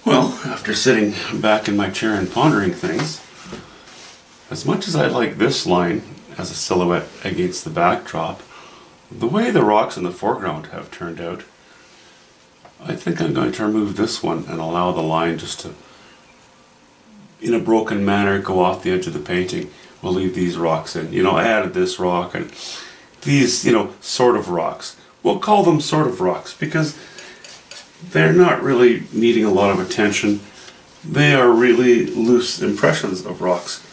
Well, after sitting back in my chair and pondering things, as much as I like this line as a silhouette against the backdrop, the way the rocks in the foreground have turned out, I think I'm going to remove this one and allow the line just to, in a broken manner, go off the edge of the painting. We'll leave these rocks in. You know, I added this rock and these, sort of rocks. We'll call them sort of rocks because they're not really needing a lot of attention. They are really loose impressions of rocks.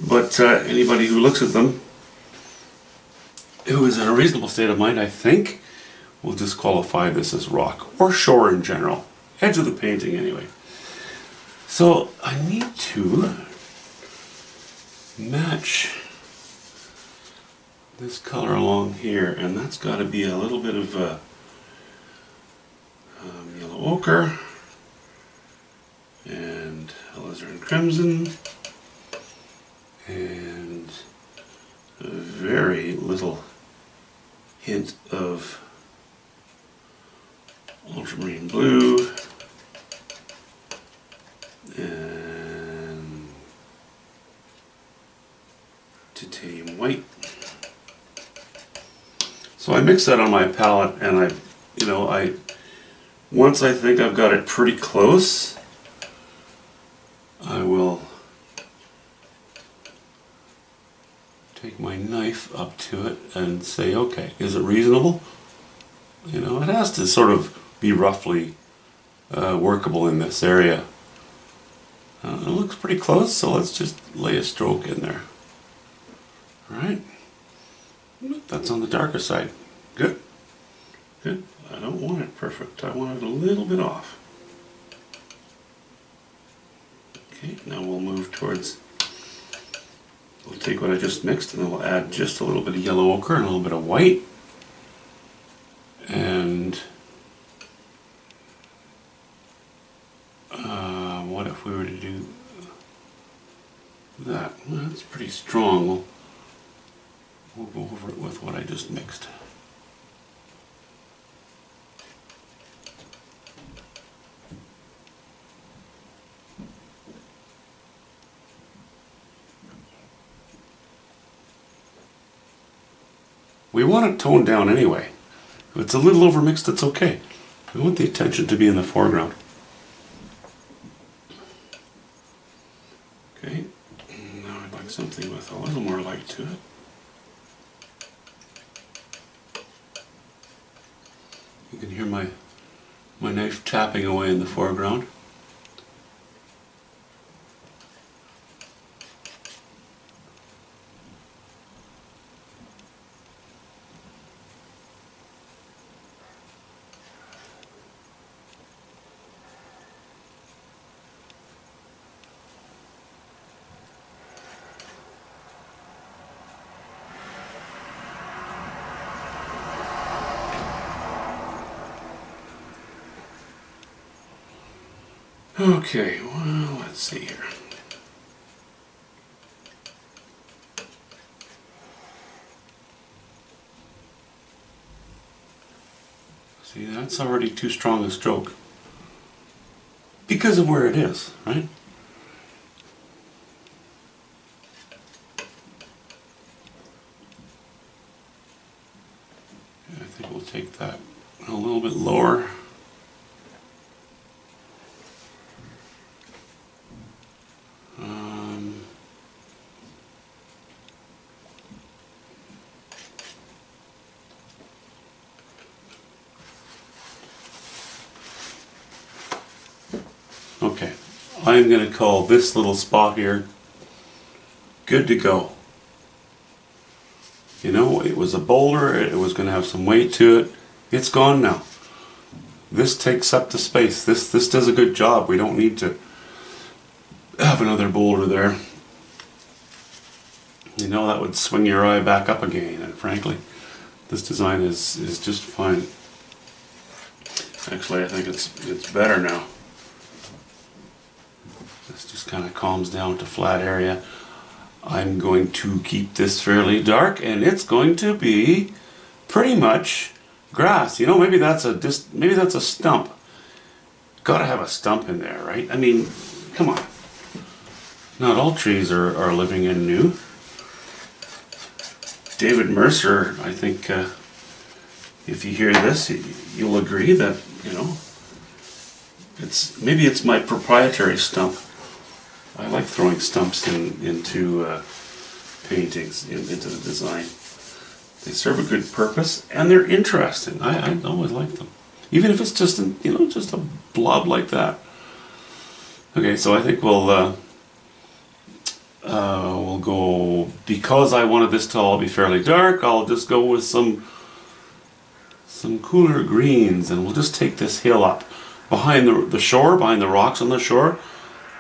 But anybody who looks at them, who is in a reasonable state of mind, I think, will disqualify this as rock, or shore in general. Edge of the painting anyway. So I need to match this color along here, and that's got to be a little bit of yellow ochre and alizarin crimson and a very little hint of ultramarine blue and titanium white. So I mix that on my palette, and once I think I've got it pretty close, I will take my knife up to it and say, okay, is it reasonable? It has to sort of be roughly workable in this area. It looks pretty close, so let's just lay a stroke in there. Alright, that's on the darker side. Good. Good. I don't want it perfect. I want it a little bit off. Okay, now we'll move towards, we'll take what I just mixed and then we'll add just a little bit of yellow ochre and a little bit of white. And what if we were to do that? Well, that's pretty strong. We'll go over it with what I just mixed. We want it toned down anyway. If it's a little overmixed, it's okay. We want the attention to be in the foreground. Okay, now I'd like something with a little more light to it. You can hear my knife tapping away in the foreground. Okay, well, let's see here. See, that's already too strong a stroke. Because of where it is, right? I think we'll take that a little bit lower. Okay, I'm going to call this little spot here good to go. It was a boulder, it was going to have some weight to it. It's gone now. This takes up the space. This does a good job. We don't need to have another boulder there. That would swing your eye back up again, and frankly, this design is just fine. Actually, I think it's better now. This just kind of calms down to flat area. I'm going to keep this fairly dark, and it's going to be pretty much grass. Maybe that's a stump. got to have a stump in there, right? I mean, come on. Not all trees are living and new. David Mercer, I think, if you hear this, you'll agree that, you know, maybe it's my proprietary stump. I like throwing stumps into paintings, into the design. They serve a good purpose, and they're interesting. I always like them, even if it's just just a blob like that. Okay, so I think we'll go, because I wanted this to all be fairly dark. I'll just go with some cooler greens, and we'll just take this hill up behind the shore, behind the rocks on the shore.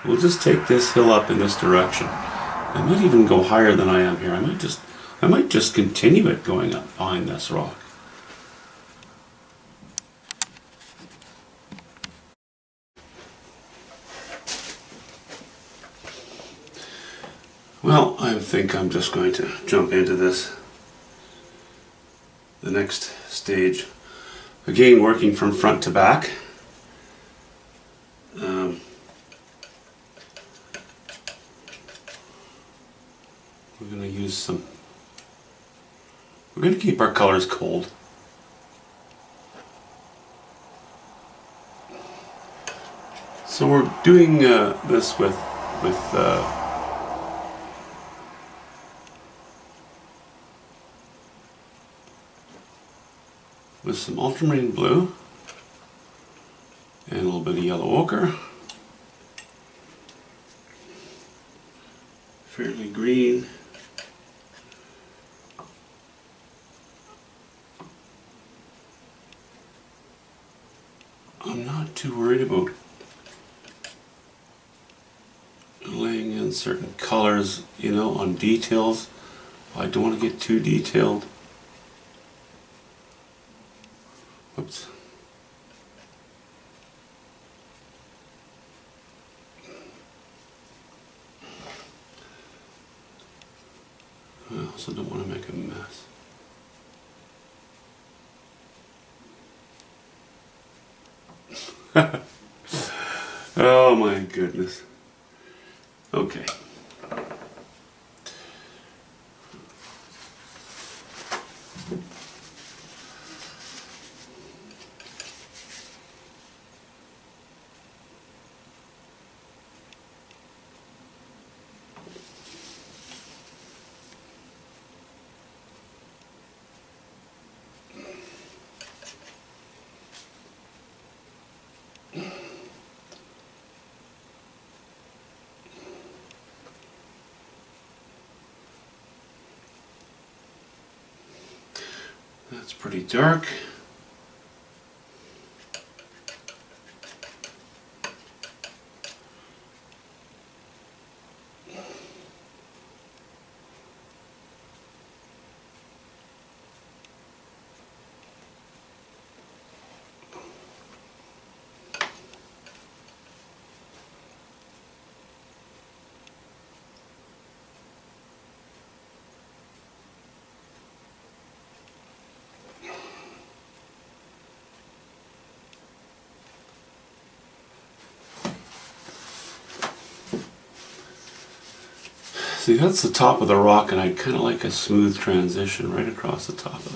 We'll just take this hill up in this direction. I might even go higher than I am here. I might just continue it going up behind this rock. Well, I think I'm just going to jump into the next stage. Again, working from front to back. We're going to use we're going to keep our colors cold. So we're doing this with some ultramarine blue and a little bit of yellow ochre, fairly green, I'm not too worried about laying in certain colors, on details. I don't want to get too detailed. Oops. I also don't want to make a mess. Oh my goodness. Okay. That's pretty dark. See, that's the top of the rock, and I'd kind of like a smooth transition right across the top of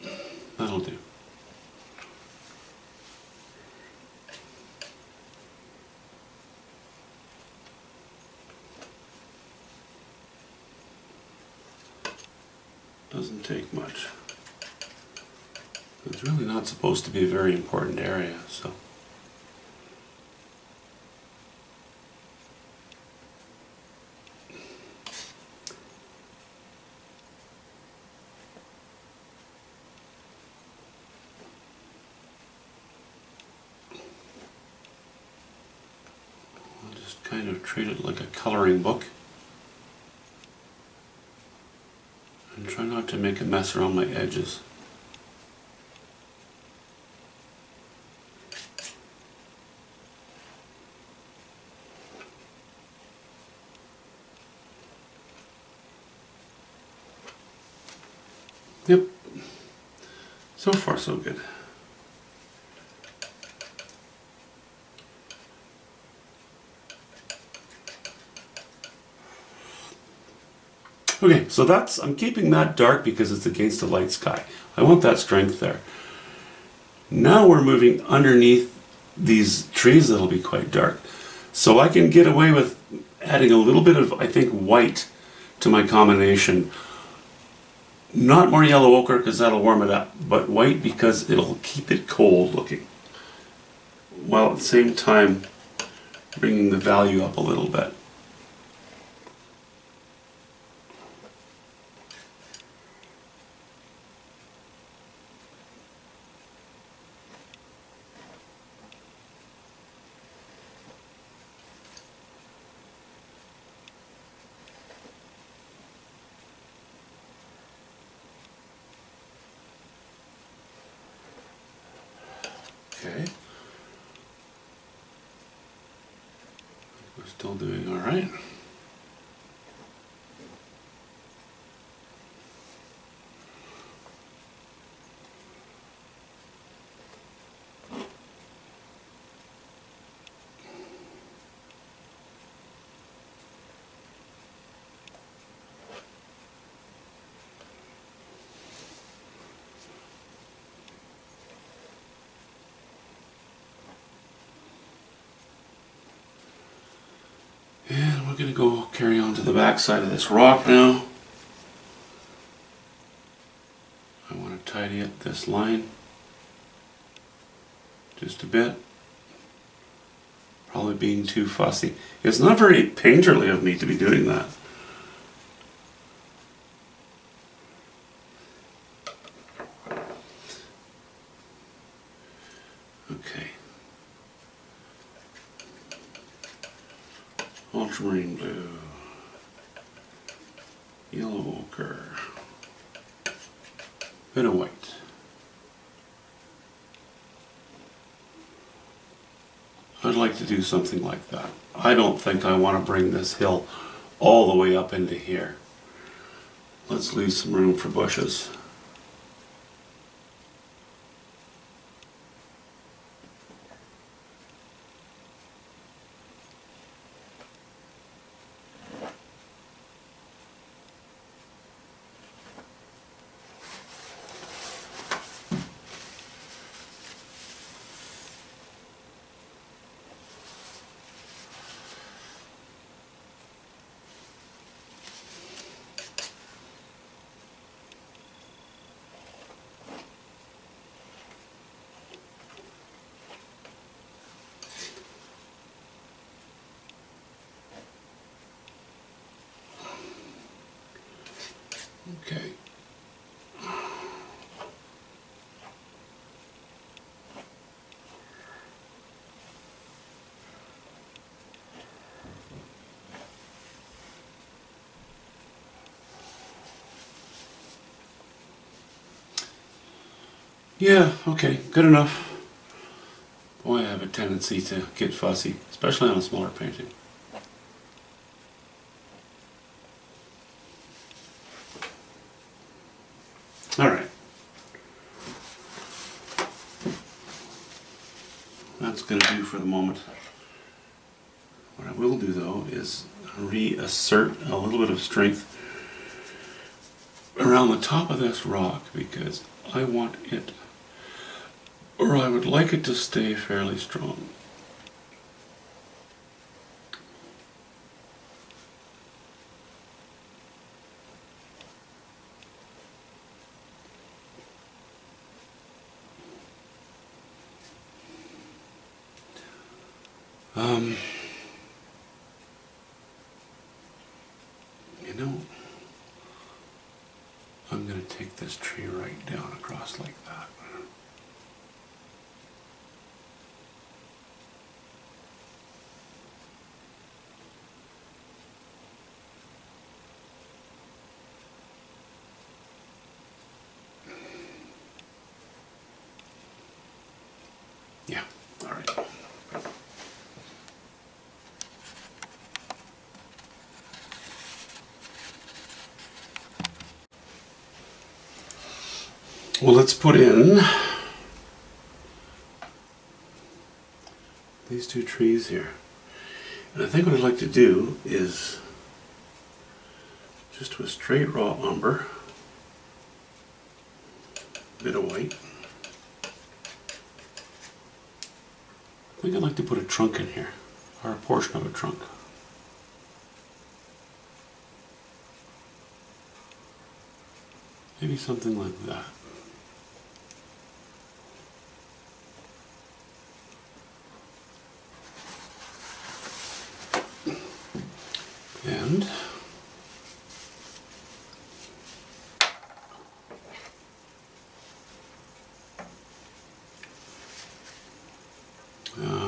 that. That'll do. Doesn't take much. It's really not supposed to be a very important area, so. Kind of treat it like a coloring book and try not to make a mess around my edges. Yep. So far, so good. Okay, so I'm keeping that dark because it's against the light sky. I want that strength there. Now we're moving underneath these trees that'll be quite dark. So I can get away with adding a little bit of, I think, white to my combination. Not more yellow ochre because that'll warm it up, but white because it'll keep it cold looking, while at the same time bringing the value up a little bit. Okay. We're still doing all right. And we're going to go carry on to the back side of this rock now. I want to tidy up this line just a bit. Probably being too fussy. It's not very painterly of me to be doing that. Okay. Ultramarine blue, yellow ochre, bit of white. I'd like to do something like that. I don't think I want to bring this hill all the way up into here. Let's leave some room for bushes. Okay. Yeah, okay, good enough. Boy, I have a tendency to get fussy, especially on a smaller painting. Alright. That's going to do for the moment. What I will do though is reassert a little bit of strength around the top of this rock because I want it, or I would like it to stay fairly strong. You know, I'm going to take this tree right down across like that. Yeah, all right. Well, let's put in these two trees here. And I think what I'd like to do is just with straight raw umber, a bit of white. I think I'd like to put a trunk in here, or a portion of a trunk. Maybe something like that. And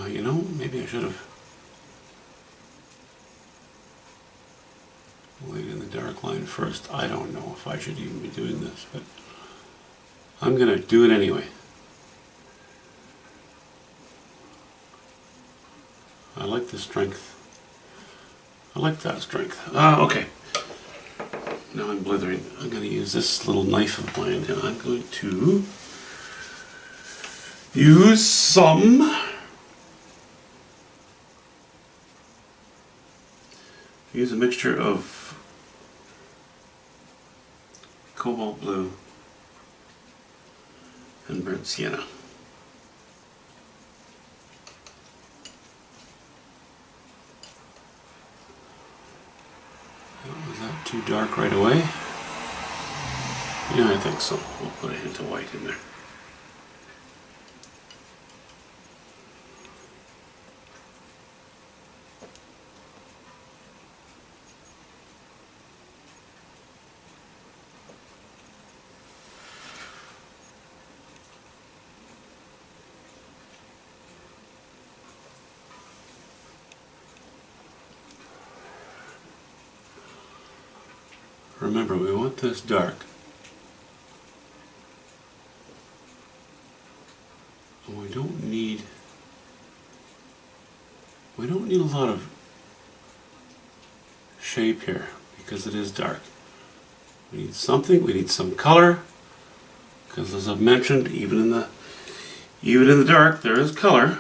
you know, maybe I should have laid in the dark line first. I don't know if I should even be doing this, but I'm going to do it anyway. I like the strength. I like that strength. Okay. Now I'm blithering. I'm going to use this little knife of mine and I'm going to use a mixture of cobalt blue and burnt sienna. Was that too dark right away? Yeah, I think so. We'll put a hint of white in there. Remember, we want this dark. And we don't need a lot of shape here because it is dark. We need something, we need some color, because as I've mentioned, even in the dark there is color.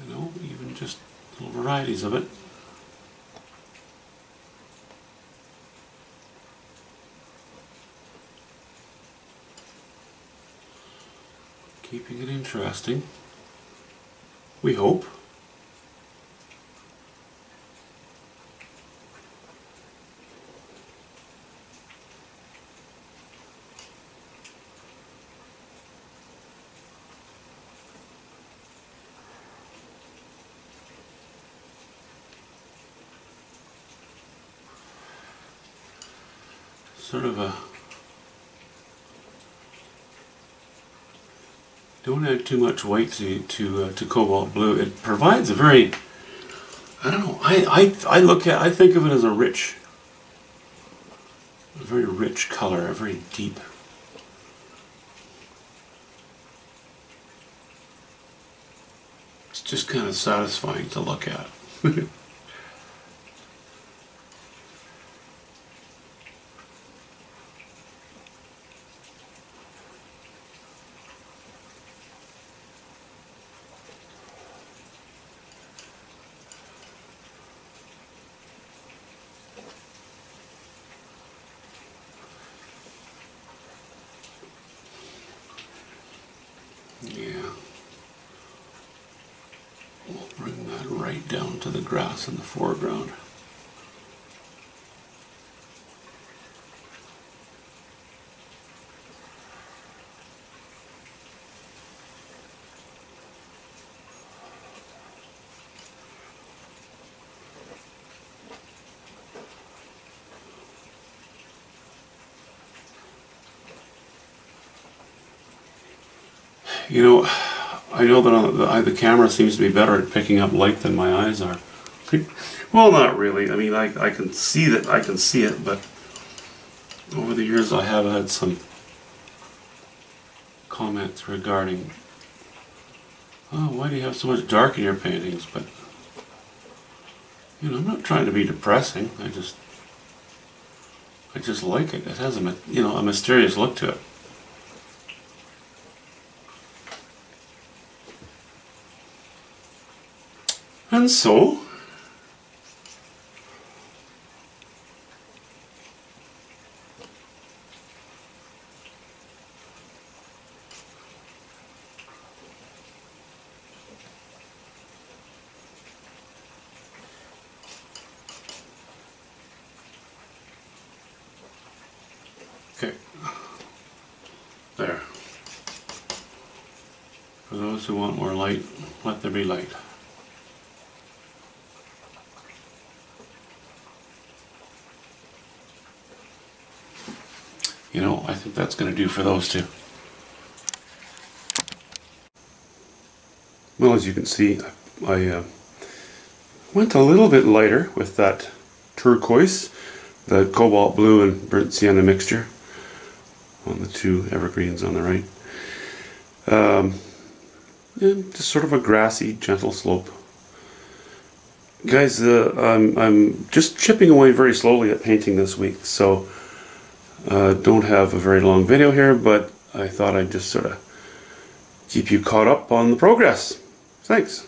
You know, even just little varieties of it. Keeping it interesting, we hope. Sort of a, don't add too much white to cobalt blue. It provides a very, I don't know, I think of it as a very rich color, a very deep. It's just kind of satisfying to look at. Yeah, we'll bring that right down to the grass in the foreground. You know, I know that the camera seems to be better at picking up light than my eyes are. Well, not really. I mean, I can see that. I can see it, but over the years I have had some comments regarding, oh, why do you have so much dark in your paintings? But you know, I'm not trying to be depressing. I just I just like it. It has a mysterious look to it. And so, okay, there. For those who want more light, let there be light. You know, I think that's going to do for those two. Well, as you can see, I went a little bit lighter with that turquoise, the cobalt blue and burnt sienna mixture on the two evergreens on the right. And just sort of a grassy, gentle slope. Guys, I'm just chipping away very slowly at painting this week, so don't have a very long video here, but I thought I'd just sort of keep you caught up on the progress. Thanks.